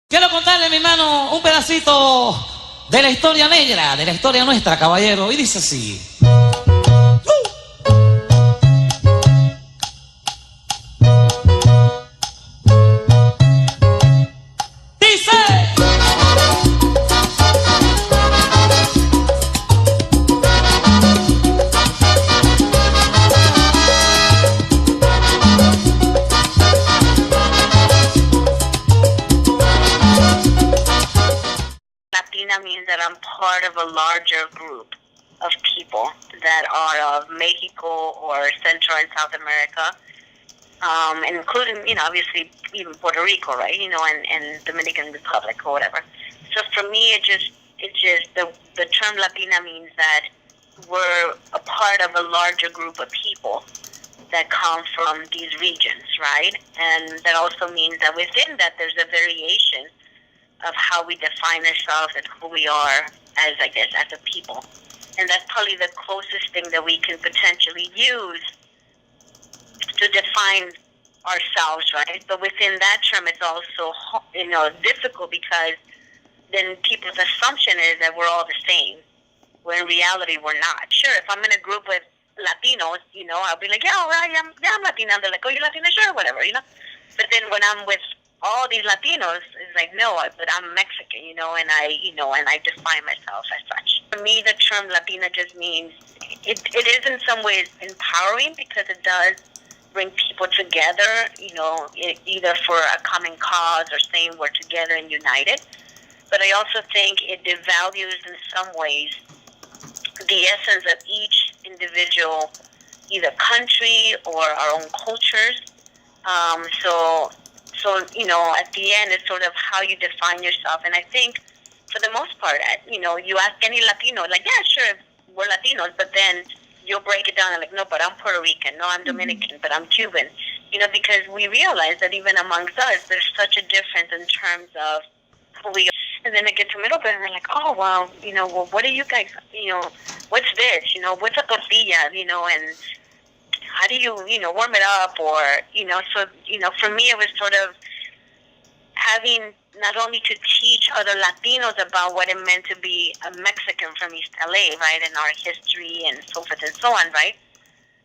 Quiero contarle, mi hermano, un pedacito de la historia negra, de la historia nuestra, caballero. Y dice así. Dice. Latina means that I'm part of a larger group of people that are of Mexico or Central and South America, including, obviously even Puerto Rico, right? And Dominican Republic or whatever. So for me, the term Latina means that we're a part of a larger group of people that come from these regions, right? And that also means that within that there's a variation of how we define ourselves and who we are as a people. And that's probably the closest thing that we can potentially use to define ourselves, right? But within that term, it's also, difficult because then people's assumption is that we're all the same, when in reality we're not. Sure, if I'm in a group with Latinos, I'll be like, I'm Latina. And they're like, oh, you're Latina? Sure, whatever, But then when I'm with all these Latinos, it's like, no, but I'm Mexican, and I define myself as such. For me, the term Latina just means, it is in some ways empowering because it does bring people together, either for a common cause or saying we're together and united. But I also think it devalues in some ways the essence of each individual, either country or our own cultures. So, at the end, it's sort of how you define yourself. And I think, for the most part, you ask any Latino, like, yeah, sure, we're Latinos, but then you'll break it down and like, no, but I'm Puerto Rican, no, I'm Dominican, but I'm Cuban. Because we realize that even amongst us, there's such a difference in terms of who we are. And then they get to middle bit and they're like, oh, well, what are you guys, what's this, what's a tortilla, and how do you, warm it up? Or, so, for me, it was sort of having not only to teach other Latinos about what it meant to be a Mexican from East LA, right, and our history and so forth and so on, right?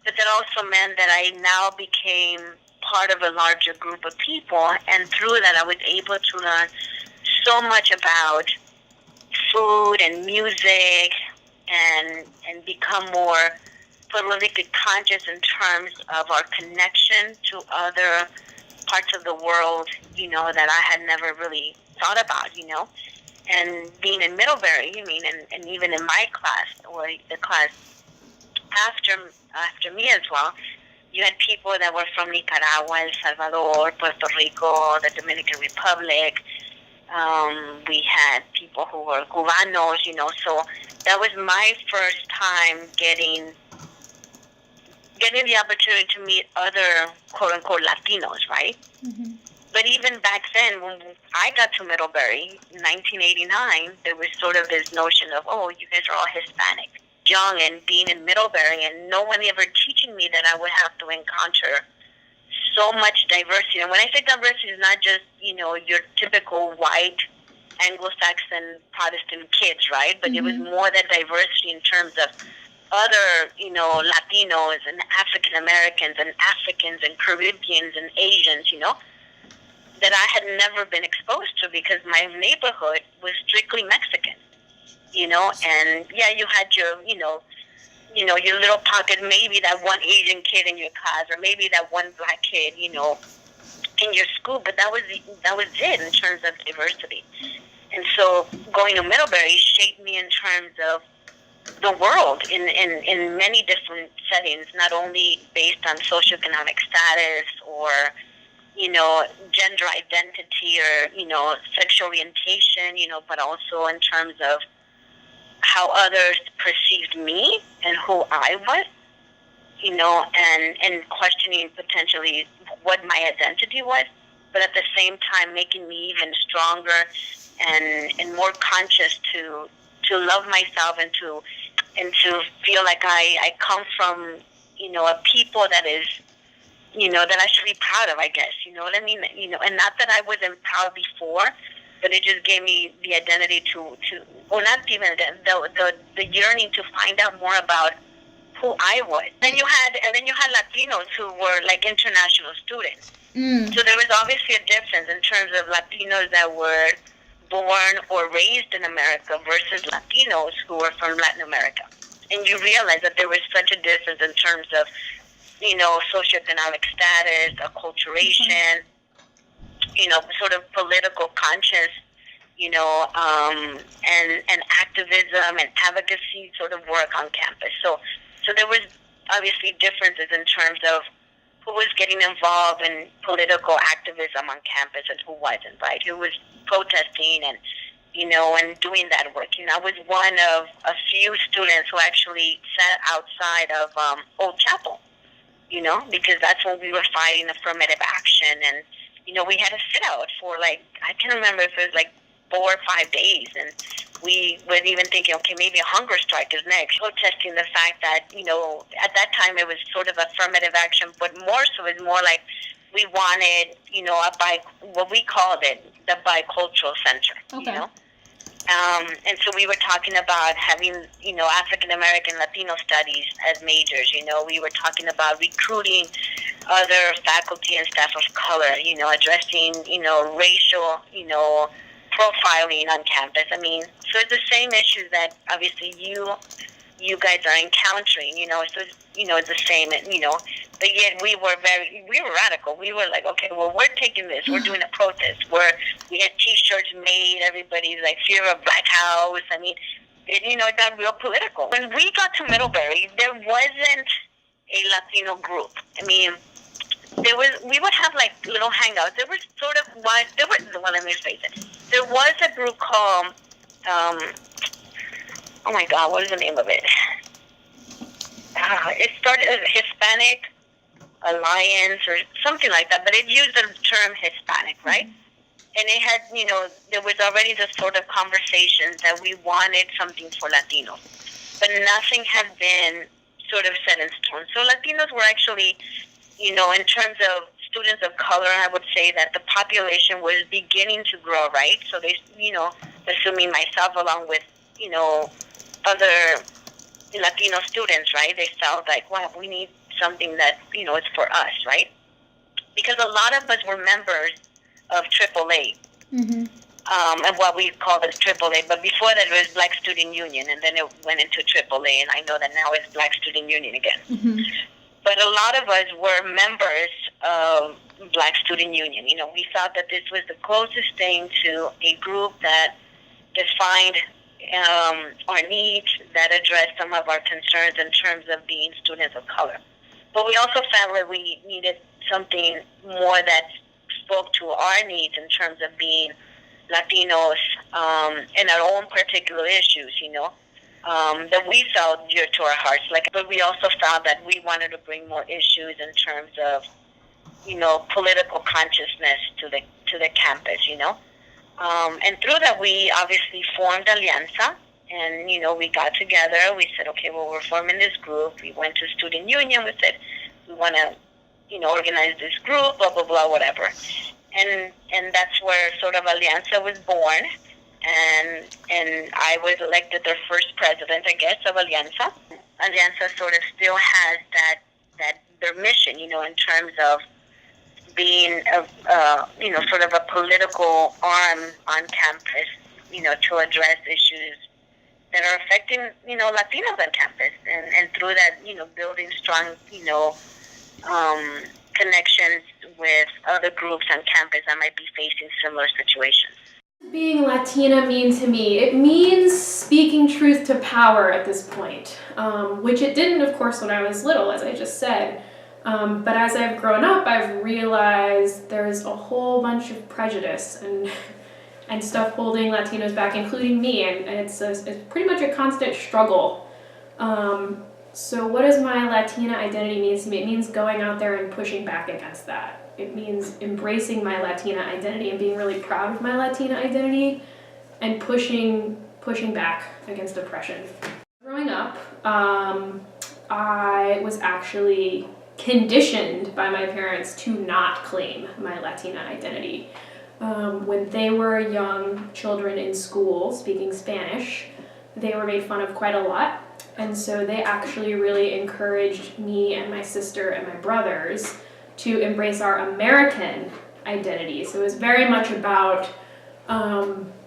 But that also meant that I now became part of a larger group of people, and through that I was able to learn so much about food and music and become more politically conscious in terms of our connection to other parts of the world, that I had never really thought about, And being in Middlebury, and even in my class, or the class after me as well, you had people that were from Nicaragua, El Salvador, Puerto Rico, the Dominican Republic. We had people who were Cubanos, so that was my first time getting the opportunity to meet other quote-unquote Latinos, right? Mm-hmm. But even back then, when I got to Middlebury in 1989, there was sort of this notion of, oh, you guys are all Hispanic. Young and being in Middlebury and no one ever teaching me that I would have to encounter so much diversity. And when I say diversity, it's not just, your typical white Anglo-Saxon Protestant kids, right? But mm-hmm. It was more that diversity in terms of other, Latinos and African Americans and Africans and Caribbeans and Asians, that I had never been exposed to because my neighborhood was strictly Mexican, and yeah, you had your, your little pocket, maybe that one Asian kid in your class or maybe that one black kid, in your school, but that was it in terms of diversity. And so going to Middlebury shaped me in terms of the world in many different settings, not only based on socioeconomic status or, gender identity or, sexual orientation, but also in terms of how others perceived me and who I was, and questioning potentially what my identity was, but at the same time making me even stronger and more conscious to love myself and to feel like I come from, a people that is, that I should be proud of, I guess, you know what I mean? And not that I wasn't proud before, but it just gave me the identity well, not even the yearning to find out more about who I was. Then you had Latinos who were like international students. So there was obviously a difference in terms of Latinos that were born or raised in America versus Latinos who were from Latin America. And you realize that there was such a difference in terms of, socioeconomic status, acculturation, sort of political conscience, and activism and advocacy sort of work on campus. So there was obviously differences in terms of who was getting involved in political activism on campus and who wasn't, right? Who was protesting and, and doing that work. I was one of a few students who actually sat outside of Old Chapel, because that's when we were fighting affirmative action. And, we had to sit out for I can't remember if it was 4 or 5 days. And we were even thinking, okay, maybe a hunger strike is next. Protesting the fact that, at that time it was sort of affirmative action, but more so it's more like we wanted, what we called it, the bicultural center, Okay. And so we were talking about having, African American Latino studies as majors. We were talking about recruiting other faculty and staff of color, addressing, racial, profiling on campus. I mean, so it's the same issues that obviously you guys are encountering, so it's the same, but yet we were radical. We were like, okay, well, we're taking this, we're doing a protest, we had t-shirts made, everybody's like, fear of Black House. I mean, it got real political. When we got to Middlebury, there wasn't a Latino group. I mean, we would have little hangouts. There was sort of let me face it. There was a group called, oh my God, what is the name of it? It started as Hispanic Alliance or something like that, but it used the term Hispanic, right? And it had, there was already this sort of conversations that we wanted something for Latinos, but nothing had been sort of set in stone. So Latinos were actually, in terms of students of color, I would say that the population was beginning to grow, right? So they, assuming myself along with, other Latino students, right? They felt like, wow, we need something that, is for us, right? Because a lot of us were members of AAA, and what we call it AAA. But before that, it was Black Student Union, and then it went into AAA, and I know that now it's Black Student Union again. But a lot of us were members of Black Student Union. We thought that this was the closest thing to a group that defined our needs, that addressed some of our concerns in terms of being students of color. But we also felt that we needed something more that spoke to our needs in terms of being Latinos and our own particular issues, that we felt dear to our hearts. But we also felt that we wanted to bring more issues in terms of, political consciousness to the campus, and through that we obviously formed Alianza, and we got together. We said, okay, well, we're forming this group. We went to student union. We said we want to, organize this group, blah blah blah, whatever. And that's where sort of Alianza was born. And I was elected their first president, I guess, of Alianza. Alianza sort of still has that their mission, in terms of being sort of a political arm on campus, to address issues that are affecting, Latinos on campus, and through that, building strong, connections with other groups on campus that might be facing similar situations. Being Latina mean to me? It means speaking truth to power at this point, which it didn't, of course, when I was little, as I just said. But as I've grown up, I've realized there's a whole bunch of prejudice and stuff holding Latinos back, including me, and it's pretty much a constant struggle. So what does my Latina identity mean to me? It means going out there and pushing back against that. It means embracing my Latina identity and being really proud of my Latina identity and pushing back against oppression. Growing up, I was actually conditioned by my parents to not claim my Latina identity. when they were young children in school speaking Spanish, they were made fun of quite a lot. And so they actually really encouraged me and my sister and my brothers to embrace our American identity. So it was very much about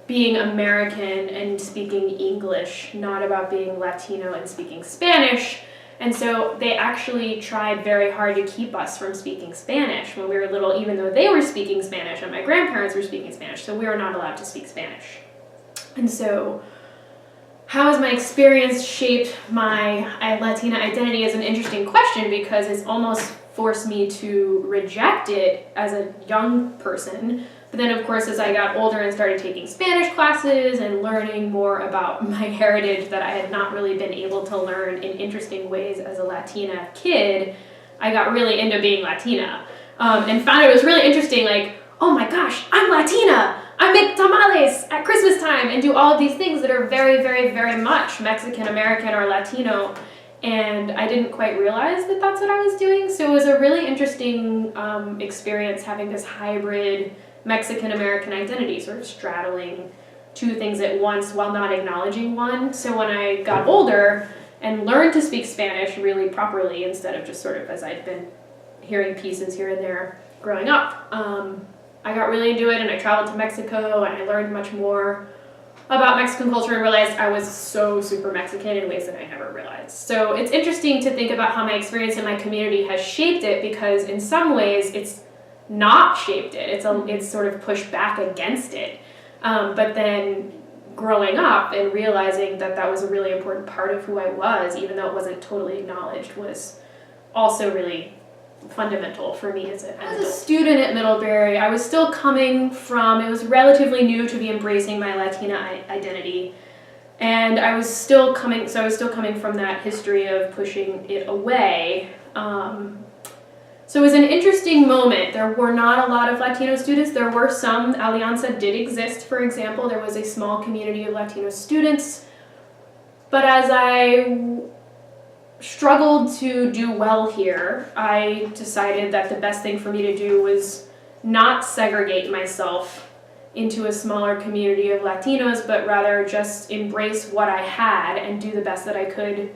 being American and speaking English, not about being Latino and speaking Spanish. And so they actually tried very hard to keep us from speaking Spanish when we were little, even though they were speaking Spanish and my grandparents were speaking Spanish, so we were not allowed to speak Spanish. And so how has my experience shaped my Latina identity is an interesting question, because it's almost forced me to reject it as a young person. But then, of course, as I got older and started taking Spanish classes and learning more about my heritage that I had not really been able to learn in interesting ways as a Latina kid, I got really into being Latina. And found it was really interesting, like, oh my gosh, I'm Latina! I make tamales at Christmas time and do all of these things that are very, very, very much Mexican American or Latino. And I didn't quite realize that that's what I was doing. So it was a really interesting experience having this hybrid Mexican American identity, sort of straddling two things at once while not acknowledging one. So when I got older and learned to speak Spanish really properly, instead of just sort of as I'd been hearing pieces here and there growing up, I got really into it, and I traveled to Mexico, and I learned much more about Mexican culture and realized I was so super Mexican in ways that I never realized. So it's interesting to think about how my experience in my community has shaped it, because in some ways it's not shaped it. It's sort of pushed back against it. But then growing up and realizing that that was a really important part of who I was, even though it wasn't totally acknowledged, was also really fundamental for me as a student at Middlebury. I was still coming from, it was relatively new to be embracing my Latina identity. And I was still coming from that history of pushing it away. So it was an interesting moment. There were not a lot of Latino students. There were some. Alianza did exist, for example. There was a small community of Latino students. But as I struggled to do well here, I decided that the best thing for me to do was not segregate myself into a smaller community of Latinos, but rather just embrace what I had and do the best that I could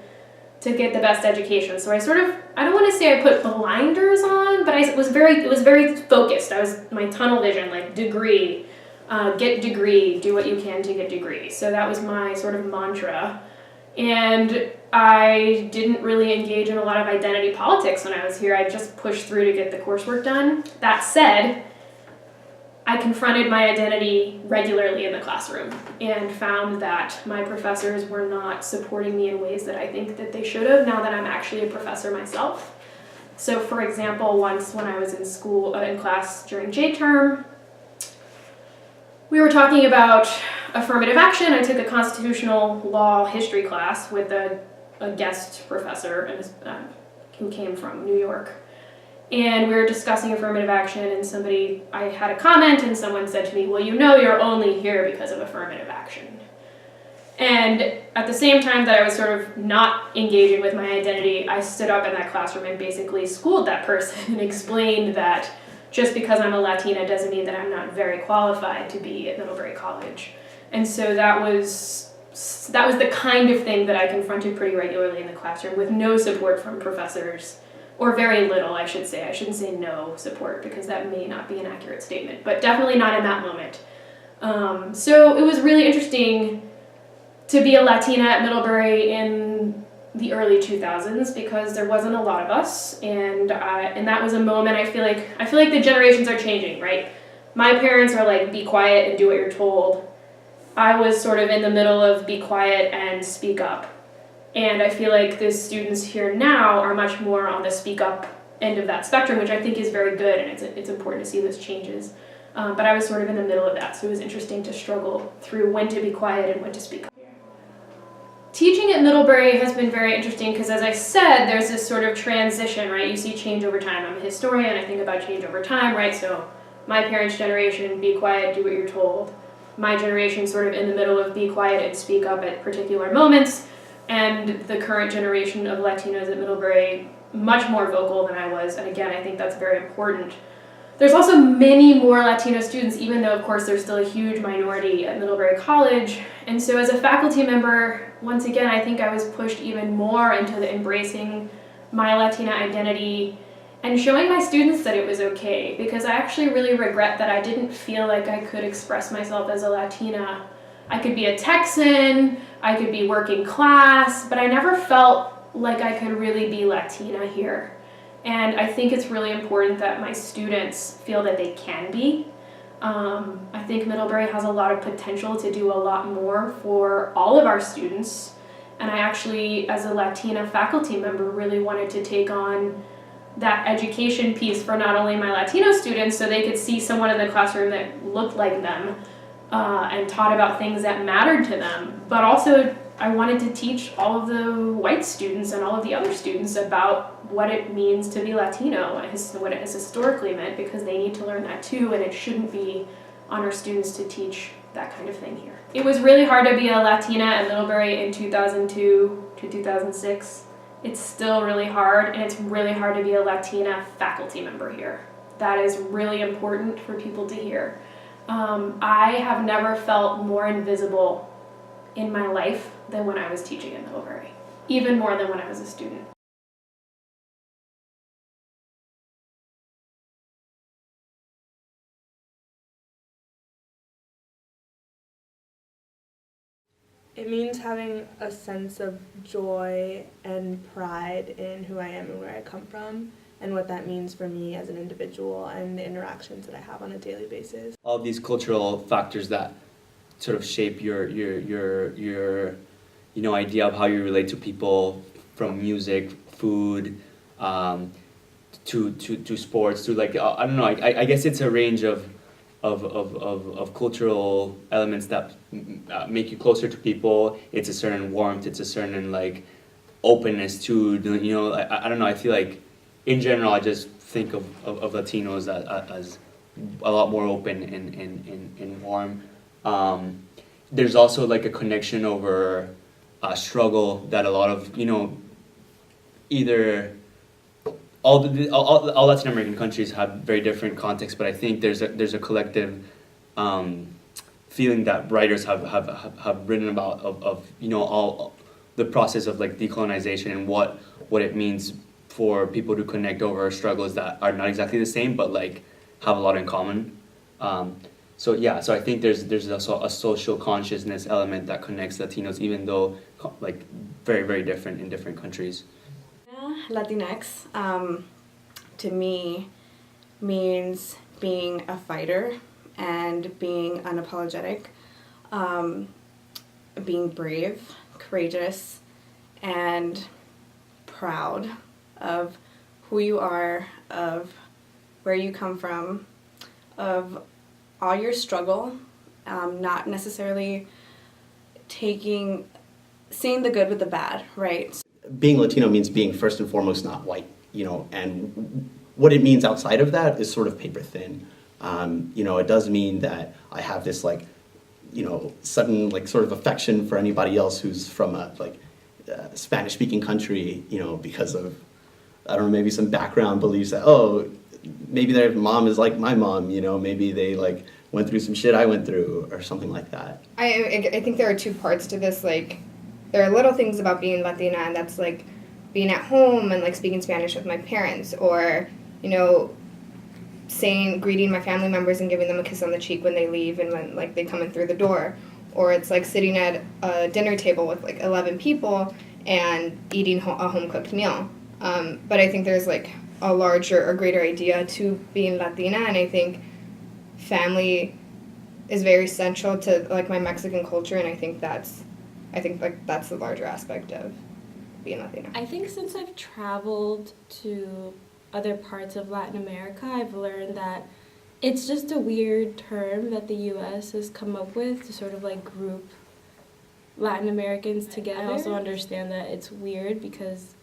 to get the best education. So I don't want to say I put blinders on, but it was very focused. My tunnel vision, like degree, get degree, do what you can to get degree. So that was my sort of mantra. And I didn't really engage in a lot of identity politics when I was here. I just pushed through to get the coursework done. That said, I confronted my identity regularly in the classroom and found that my professors were not supporting me in ways that I think that they should have, now that I'm actually a professor myself. So for example, once when I was in school, in class during J-term, we were talking about affirmative action. I took a constitutional law history class with a guest professor who came from New York. And we were discussing affirmative action, and I had a comment, and someone said to me, well, you're only here because of affirmative action. And at the same time that I was sort of not engaging with my identity, I stood up in that classroom and basically schooled that person and explained that just because I'm a Latina doesn't mean that I'm not very qualified to be at Middlebury College. And so that was the kind of thing that I confronted pretty regularly in the classroom, with no support from professors. Or very little, I should say. I shouldn't say no support, because that may not be an accurate statement, but definitely not in that moment. So it was really interesting to be a Latina at Middlebury in the early 2000s, because there wasn't a lot of us, and that was a moment. I feel like the generations are changing, right? My parents are like, be quiet and do what you're told. I was sort of in the middle of be quiet and speak up. And I feel like the students here now are much more on the speak up end of that spectrum, which I think is very good, and it's important to see those changes. But I was sort of in the middle of that, so it was interesting to struggle through when to be quiet and when to speak up. Teaching at Middlebury has been very interesting because, as I said, there's this sort of transition, right? You see change over time. I'm a historian, I think about change over time, right? So my parents' generation, be quiet, do what you're told. My generation sort of in the middle of be quiet and speak up at particular moments. And the current generation of Latinos at Middlebury, much more vocal than I was. And again, I think that's very important. There's also many more Latino students, even though, of course, there's still a huge minority at Middlebury College. And so as a faculty member, once again, I think I was pushed even more into the embracing my Latina identity and showing my students that it was okay, because I actually really regret that I didn't feel like I could express myself as a Latina. I could be a Texan, I could be working class, but I never felt like I could really be Latina here. And I think it's really important that my students feel that they can be. I think Middlebury has a lot of potential to do a lot more for all of our students. And I actually, as a Latina faculty member, really wanted to take on that education piece for not only my Latino students so they could see someone in the classroom that looked like them and taught about things that mattered to them, but also I wanted to teach all of the white students and all of the other students about what it means to be Latino and what it has historically meant, because they need to learn that too, and it shouldn't be on our students to teach that kind of thing here. It was really hard to be a Latina at Middlebury in 2002 to 2006. It's still really hard, and it's really hard to be a Latina faculty member here. That is really important for people to hear. I have never felt more invisible in my life than when I was teaching at Middlebury, even more than when I was a student. It means having a sense of joy and pride in who I am and where I come from, and what that means for me as an individual and the interactions that I have on a daily basis. All of these cultural factors that sort of shape your idea of how you relate to people, from music, food, to sports, to like I don't know. I guess it's a range of cultural elements that make you closer to people. It's a certain warmth. It's a certain like openness to I don't know. I feel like in general I just think of Latinos as a lot more open and warm. There's also like a connection over a struggle that a lot of either all Latin American countries have very different contexts, but I think there's a collective feeling that writers have written about of all the process of like decolonization and what it means for people to connect over struggles that are not exactly the same but like have a lot in common. So I think there's also a social consciousness element that connects Latinos, even though like very, very different in different countries. Latinx, to me, means being a fighter and being unapologetic, being brave, courageous, and proud of who you are, of where you come from, of all your struggle, not necessarily seeing the good with the bad, right? Being Latino means being first and foremost not white, and what it means outside of that is sort of paper thin. It does mean that I have this sudden sort of affection for anybody else who's from a Spanish-speaking country, because of, I don't know, maybe some background beliefs that, maybe their mom is like my mom, maybe they went through some shit I went through or something like that. I think there are two parts to this. There are little things about being Latina, and that's being at home and speaking Spanish with my parents, or greeting my family members and giving them a kiss on the cheek when they leave and when they come in through the door, or it's sitting at a dinner table with 11 people and eating a home cooked meal. But I think there's a larger or greater idea to being Latina, and I think family is very central to my Mexican culture, and I think that's the larger aspect of being Latina. I think since I've traveled to other parts of Latin America, I've learned that it's just a weird term that the U.S. has come up with to sort of group Latin Americans together. I also understand that it's weird because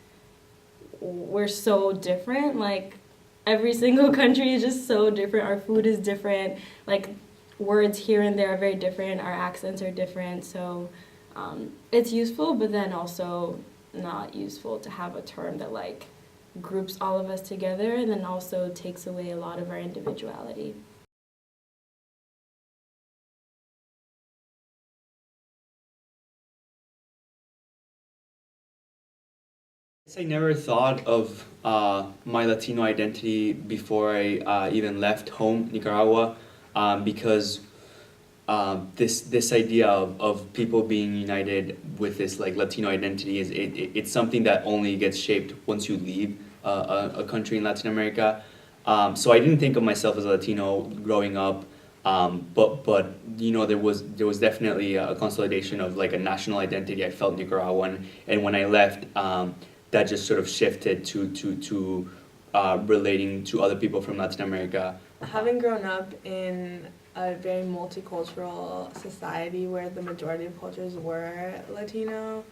we're so different. Every single country is just so different. Our food is different. Words here and there are very different. Our accents are different. So it's useful, but then also not useful to have a term that groups all of us together and then also takes away a lot of our individuality. I never thought of my Latino identity before I even left home, Nicaragua, because this idea of people being united with this like Latino identity it's something that only gets shaped once you leave a country in Latin America. So I didn't think of myself as a Latino growing up, but you know there was definitely a consolidation of like a national identity. I felt Nicaraguan, and when I left, that just sort of shifted to relating to other people from Latin America. Having grown up in a very multicultural society where the majority of cultures were Latino,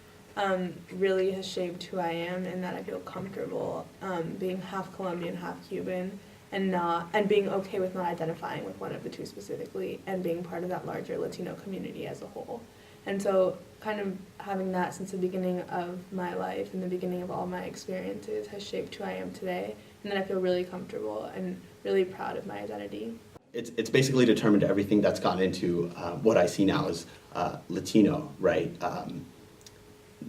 really has shaped who I am, and that I feel comfortable being half Colombian, half Cuban, and being okay with not identifying with one of the two specifically, and being part of that larger Latino community as a whole. And so kind of having that since the beginning of my life and the beginning of all my experiences has shaped who I am today, and then I feel really comfortable and really proud of my identity. It's basically determined everything that's gone into what I see now as Latino, right?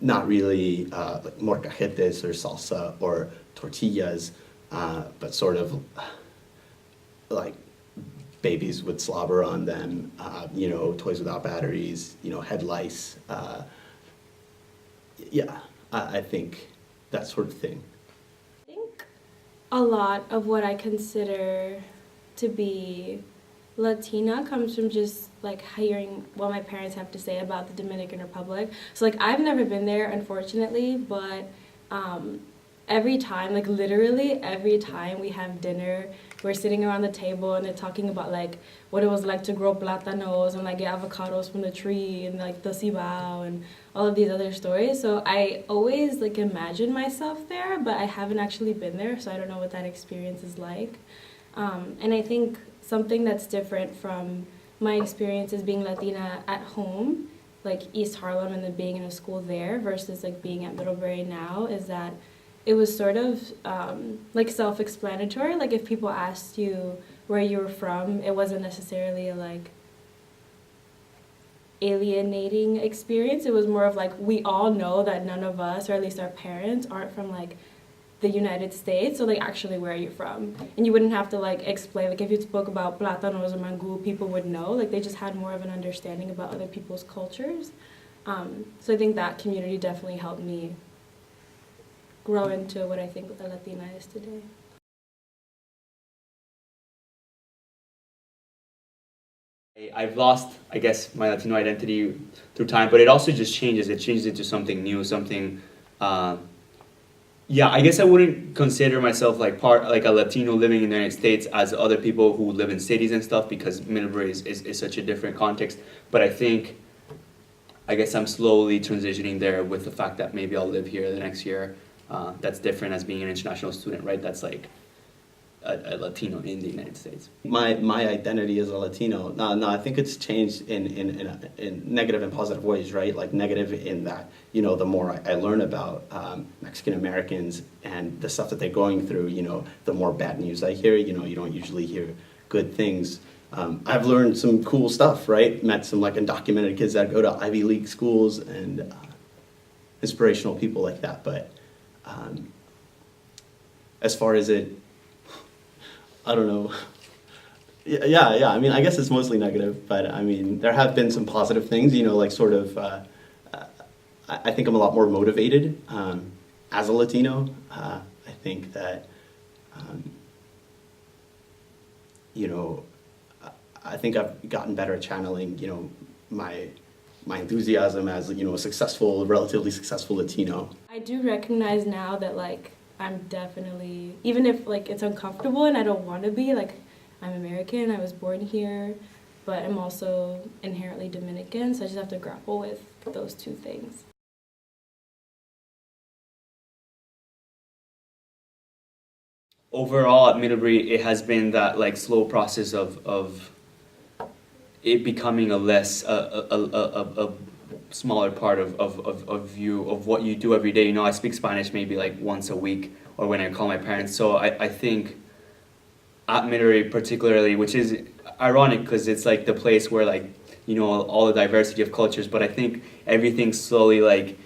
Not really like molcajetes or salsa or tortillas, but sort of like babies with slobber on them, you know, toys without batteries, you know, head lice. Yeah, I think that sort of thing. I think a lot of what I consider to be Latina comes from just like hearing what my parents have to say about the Dominican Republic. So like I've never been there, unfortunately, but every time, like literally every time we have dinner, we're sitting around the table and they're talking about like what it was like to grow plátanos and like get avocados from the tree and like the cibao and all of these other stories. So I always like imagine myself there, but I haven't actually been there, so I don't know what that experience is like. And I think something that's different from my experiences being Latina at home, like East Harlem and then being in a school there versus like being at Middlebury now, is that it was sort of like self-explanatory. Like if people asked you where you were from, it wasn't necessarily a like alienating experience. It was more of like we all know that none of us, or at least our parents, aren't from like the United States, so like actually where are you from? And you wouldn't have to like explain, like if you spoke about plátanos or mangú, people would know. Like they just had more of an understanding about other people's cultures. So I think that community definitely helped me grow into what I think a Latina is today. I've lost, I guess, my Latino identity through time, but it also just changes. It changes into something new, something. Yeah, I guess I wouldn't consider myself like a Latino living in the United States as other people who live in cities and stuff, because Middlebury is such a different context. But I guess I'm slowly transitioning there with the fact that maybe I'll live here the next year. That's different as being an international student, right? That's like a Latino in the United States. My identity as a Latino, no, I think it's changed in negative and positive ways, right? Like negative in that, you know, the more I learn about Mexican Americans and the stuff that they're going through, you know, the more bad news I hear. You know, you don't usually hear good things. I've learned some cool stuff, right? Met some like undocumented kids that go to Ivy League schools and inspirational people like that. But as far as it, I don't know. Yeah. I mean, I guess it's mostly negative, but I mean, there have been some positive things, you know, like sort of, I think I'm a lot more motivated as a Latino. I think that, you know, I think I've gotten better at channeling, you know, my enthusiasm as, you know, a relatively successful Latino. I do recognize now that like I'm definitely, even if like it's uncomfortable and I don't want to be, like I'm American, I was born here, but I'm also inherently Dominican, so I just have to grapple with those two things. Overall at Middlebury, it has been that like slow process of it becoming a smaller part of you, of what you do every day. You know, I speak Spanish maybe like once a week or when I call my parents. So I think at Middlebury particularly, which is ironic because it's like the place where like, you know, all the diversity of cultures, but I think everything slowly like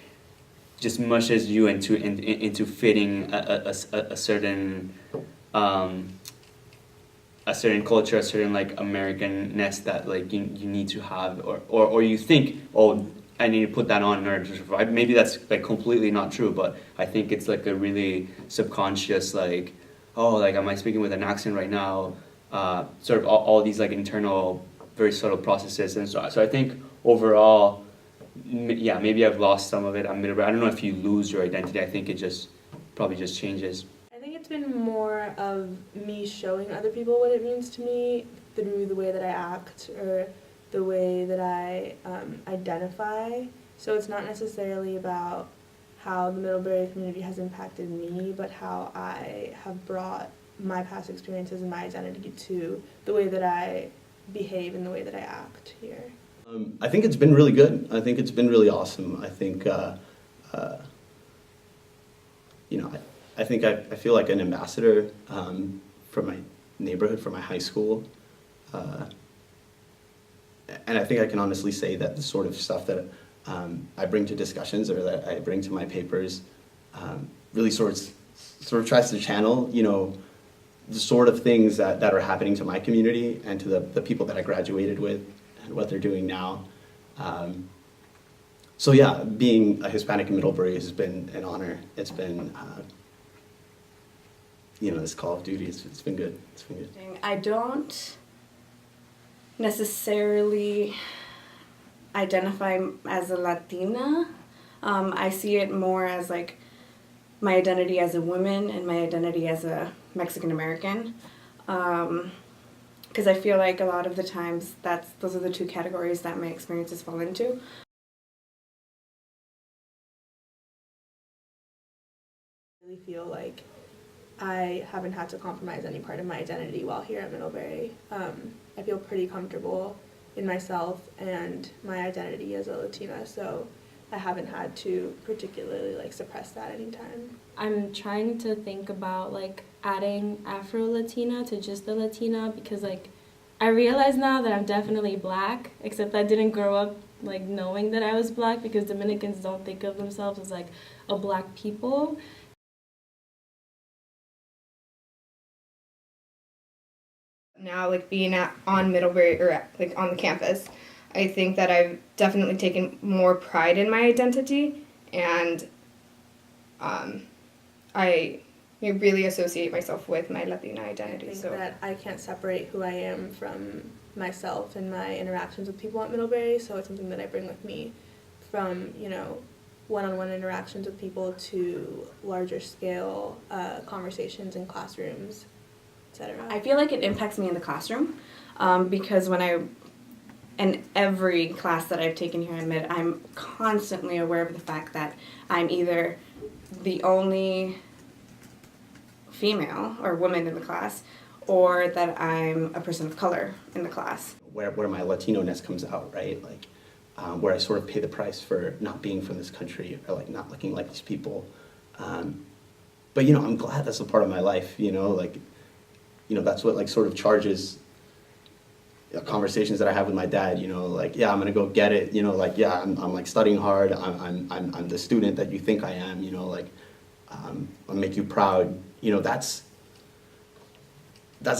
just mushes you into fitting a certain culture, a certain like Americanness that like you need to have, or you think, oh, I need to put that on in order to survive. Maybe that's like completely not true, but I think it's like a really subconscious like, oh, like am I speaking with an accent right now? Sort of all these like internal, very subtle processes, and so I think overall, yeah, maybe I've lost some of it. I don't know if you lose your identity. I think it just probably just changes. I think it's been more of me showing other people what it means to me through the way that I act or the way that I identify. So it's not necessarily about how the Middlebury community has impacted me, but how I have brought my past experiences and my identity to the way that I behave and the way that I act here. I think it's been really good. I think it's been really awesome. I think, I think I feel like an ambassador for my neighborhood, for my high school. And I think I can honestly say that the sort of stuff that I bring to discussions or that I bring to my papers really sort of tries to channel, you know, the sort of things that are happening to my community and to the people that I graduated with and what they're doing now. So yeah, being a Hispanic in Middlebury has been an honor. It's been, this Call of Duty, it's been good. It's been good. I don't necessarily identify as a Latina. I see it more as like my identity as a woman and my identity as a Mexican American. Because I feel like a lot of the times those are the two categories that my experiences fall into. I really feel like I haven't had to compromise any part of my identity while here at Middlebury. I feel pretty comfortable in myself and my identity as a Latina, so I haven't had to particularly like suppress that anytime. I'm trying to think about like adding Afro-Latina to just the Latina because like I realize now that I'm definitely black, except I didn't grow up like knowing that I was black because Dominicans don't think of themselves as like a black people. Now, like being on Middlebury or like on the campus, I think that I've definitely taken more pride in my identity, and I really associate myself with my Latina identity. I think that I can't separate who I am from myself and my interactions with people at Middlebury, so it's something that I bring with me from, one-on-one interactions with people to larger scale conversations in classrooms, etc. I feel like it impacts me in the classroom because in every class that I've taken here at Mid, I'm constantly aware of the fact that I'm either the only female or woman in the class, or that I'm a person of color in the class. Where my Latino-ness comes out, right? Like, where I sort of pay the price for not being from this country or like not looking like these people. But I'm glad that's a part of my life. That's what like sort of charges conversations that I have with my dad. Like, yeah, I'm gonna go get it. I'm like studying hard. I'm the student that you think I am. I'll make you proud. That's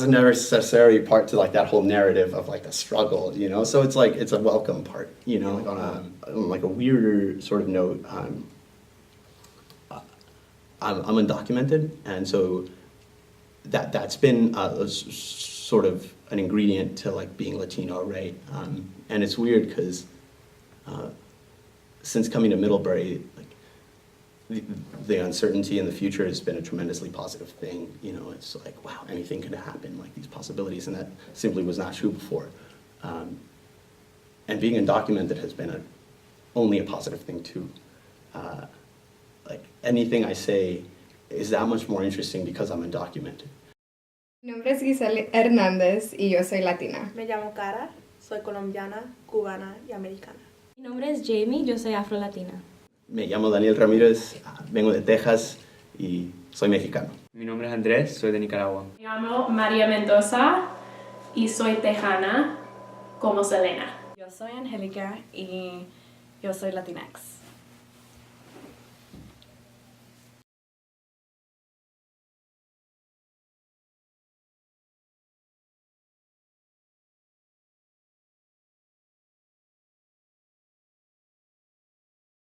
a necessary part to like that whole narrative of like the struggle, So it's like it's a welcome part, Like on a weirder sort of note, I'm undocumented, and so that's been sort of an ingredient to like being Latino, right? And it's weird because since coming to Middlebury, like the uncertainty in the future has been a tremendously positive thing. It's like, wow, anything could happen, like these possibilities, and that simply was not true before. And being undocumented has been only a positive thing too. Like anything I say is that much more interesting because I'm undocumented. Mi nombre es Giselle Hernández y yo soy latina. Me llamo Cara, soy colombiana, cubana y americana. Mi nombre es Jamie, yo soy afro-latina. Me llamo Daniel Ramírez, vengo de Texas y soy mexicano. Mi nombre es Andrés, soy de Nicaragua. Me llamo María Mendoza y soy tejana como Selena. Yo soy Angélica y yo soy Latinx.